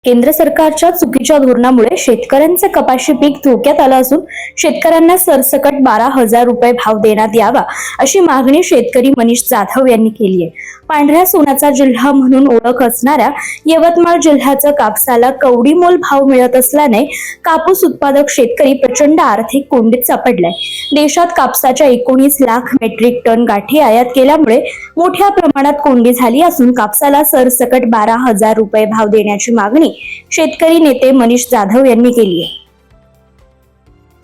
केंद्र सरकारच्या चुकीच्या धोरणामुळे शेतकऱ्यांचे कपाशी पीक धोक्यात आलं असून शेतकऱ्यांना सरसकट 12,000 रुपये भाव देण्यात यावा अशी मागणी शेतकरी मनीष जाधव यांनी केली आहे। पांढऱ्या सोन्याचा जिल्हा म्हणून ओळख असणाऱ्या यवतमाळ जिल्ह्याचा कापसाला कवडीमोल भाव मिळत असल्याने कापूस उत्पादक शेतकरी प्रचंड आर्थिक कोंडीत सापडलाय। देशात कापसाच्या 19 लाख मेट्रिक टन गाठी आयात केल्यामुळे मोठ्या प्रमाणात कोंडी झाली असून कापसाला सरसकट 12,000 रुपये भाव देण्याची मागणी शेतकरी नेते मनीष जाधव यांनी केली आहे।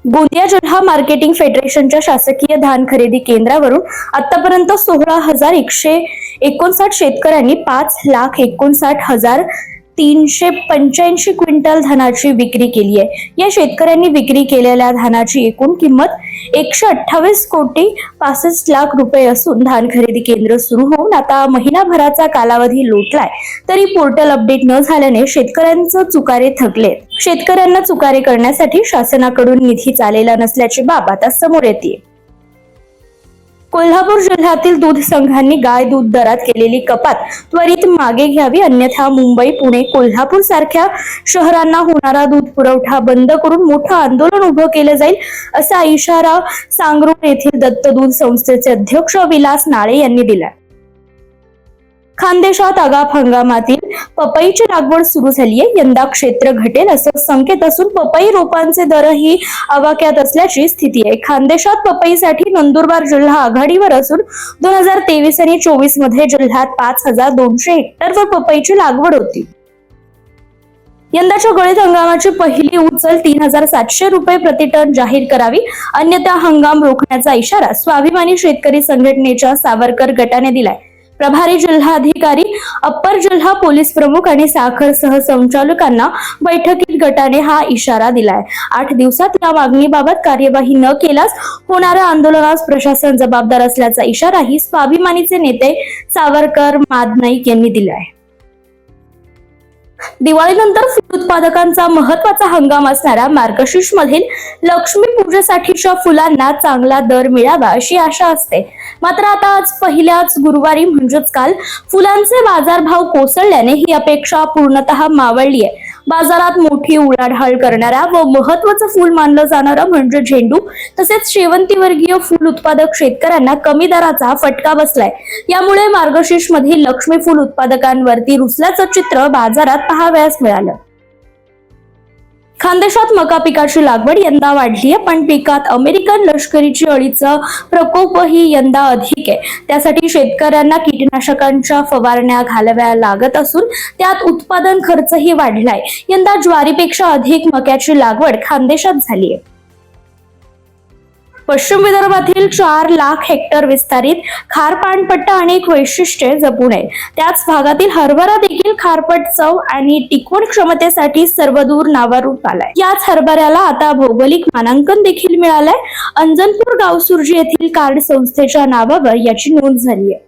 गोंदिया जिल्हा मार्केटिंग फेडरेशनच्या शासकीय धान खरेदी केंद्रावरून आतापर्यंत 16,159 शेतकऱ्यांनी 5,59,385 क्विंटल धानाची विक्री केली आहे। या शेतकऱ्यांनी विक्री केलेल्या धानाची एकूण किंमत 128,65,00,000 रुपये असून धान खरेदी केंद्र सुरू होऊन आता महिनाभराचा कालावधी लोटलाय तरी पोर्टल अपडेट न झाल्याने शेतकऱ्यांचे चुकारे थकले। शेतकऱ्यांना चुकारे करण्यासाठी शासनाकडून निधी चालेला नसल्याची बाब आता समोर येते। कोल्हापूर जिल्ह्यातील दूध संघांनी गाय दूध दरात केलेली कपात त्वरित मागे घ्यावी, अन्यथा मुंबई, पुणे, कोल्हापूर सारख्या शहरांना होणारा दूध पुरवठा बंद करून मोठं आंदोलन उभं केलं जाईल असा इशारा सांगरूळ येथील दत्त दूध संस्थेचे अध्यक्ष विलास नाळे यांनी दिला। खानदेशात आगाप हंगामातील पपईची लागवड सुरू झाली आहे। यंदा क्षेत्र घटेल असं संकेत असून पपई रोपांचे दरही आवाक्यात असल्याची स्थिती आहे। खानदेशात पपईसाठी नंदुरबार जिल्हा आघाडीवर असून 2023 आणि 24 मध्ये जिल्ह्यात 5,200 हेक्टरवर पपईची लागवड होती। यंदाच्या गळीत हंगामाची पहिली उचल 3,700 रुपये प्रति टन जाहीर करावी, अन्यथा हंगाम रोखण्याचा इशारा स्वाभिमानी शेतकरी संघटनेच्या सावरकर गटाने दिलाय। प्रभारी जिल्हाधिकारी, अप्पर जिल्हा पोलीस प्रमुख आणि साखर सहसंचालकांना बैठकीत गटाने हा इशारा दिलाय। 8 दिवसात या मागणीबाबत कार्यवाही न केल्यास होणाऱ्या आंदोलनास प्रशासन जबाबदार असल्याचा इशाराही स्वाभिमानीचे नेते सावरकर मादनाईक यांनी दिलाय। दिवाळीनंतर फुल उत्पादकांचा महत्वाचा हंगाम असणाऱ्या मार्गशीर्ष मधील लक्ष्मी पूजेसाठीच्या फुलांना चांगला दर मिळावा अशी आशा असते। मात्र आता आज पहिल्याच गुरुवारी म्हणजेच काल फुलांचे बाजारभाव कोसळल्याने ही अपेक्षा पूर्णतः मावळली आहे। बाजारात मोठी उलाढाल करणाऱ्या व महत्वाचं फूल मानलं जाणारं म्हणजे झेंडू तसेच शेवंती वर्गीय फूल उत्पादक शेतकऱ्यांना कमी दराचा फटका बसलाय। यामुळे मार्गशीर्ष मध्ये लक्ष्मी फूल उत्पादकांवरती रुसल्याचं चित्र बाजारात पाहावयास मिळालं। खानदेशात मका पिकाची लागवड यंदा वाढली आहे, पण पिकात अमेरिकन लष्करीची अळीचा प्रकोपही यंदा अधिक आहे। त्यासाठी शेतकऱ्यांना कीटकनाशकांच्या फवारण्या घालाव्या लागत असून त्यात उत्पादन खर्चही वाढलाय। यंदा ज्वारीपेक्षा अधिक मक्याची लागवड खानदेशात झाली आहे। पश्चिम विदर्भातील 4 लाख हेक्टर विस्तारित खारपाणपट्टा अनेक वैशिष्ट्ये जपून आहे। त्याच भागातील हरभरा देखील खारपट चव आणि टिकवण क्षमतेसाठी सर्वदूर नावारूप आलाय। याच हरभऱ्याला आता भौगोलिक मानांकन देखील मिळालंय। अंजनपूर गावसुर्जी येथील कार्ड संस्थेच्या नावावर याची नोंद झाली आहे।